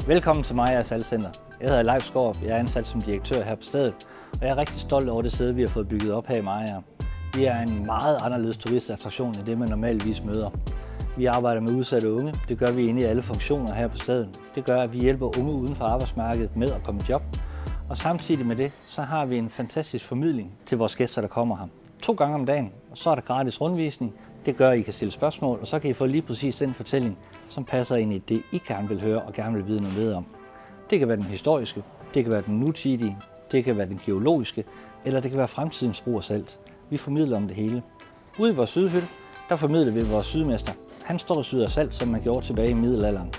Velkommen til Mariager Salgcenter. Jeg hedder Leif Skaarup, jeg er ansat som direktør her på stedet, og jeg er rigtig stolt over det sted, vi har fået bygget op her i Mariager. Vi er en meget anderledes turistattraktion end det, man normalvis møder. Vi arbejder med udsatte unge, det gør vi inde i alle funktioner her på stedet. Det gør, at vi hjælper unge uden for arbejdsmarkedet med at komme i job. Og samtidig med det, så har vi en fantastisk formidling til vores gæster, der kommer her. 2 gange om dagen, og så er der gratis rundvisning. Det gør, at I kan stille spørgsmål, og så kan I få lige præcis den fortælling, som passer ind i det, I gerne vil høre og gerne vil vide noget mere om. Det kan være den historiske, det kan være den nutidige, det kan være den geologiske, eller det kan være fremtidens brug af salt. Vi formidler om det hele. Ude i vores sydhytte, der formidler vi vores sydmester. Han står og syder salt, som man gjorde tilbage i middelalderen.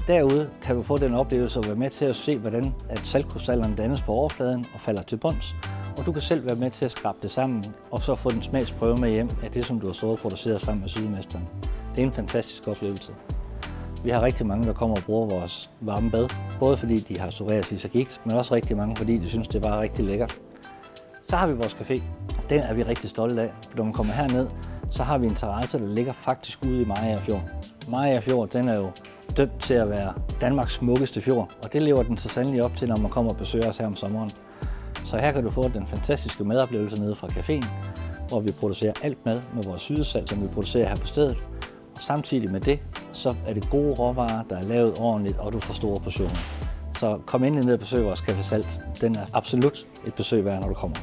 Derude kan vi få den oplevelse at være med til at se, hvordan saltkrystallerne dannes på overfladen og falder til bunds. Og du kan selv være med til at skrabe det sammen, og så få den smagsprøve med hjem af det, som du har stået og produceret sammen med sydmesteren. Det er en fantastisk oplevelse. Vi har rigtig mange, der kommer og bruger vores varme bad, både fordi de har psoriasis og gigt, men også rigtig mange, fordi de synes, det er bare rigtig lækkert. Så har vi vores café. Den er vi rigtig stolte af, for når man kommer herned, så har vi en terrasse, der ligger faktisk ude i Mariager Fjord. Mariager Fjord, den er jo dømt til at være Danmarks smukkeste fjord, og det lever den så sandelig op til, når man kommer og besøger os her om sommeren. Så her kan du få den fantastiske madoplevelse nede fra caféen, hvor vi producerer alt mad med vores sydesalt, som vi producerer her på stedet. Og samtidig med det, så er det gode råvarer, der er lavet ordentligt, og du får store portioner. Så kom ind ned og besøg vores Café Salt. Den er absolut et besøg værd, når du kommer.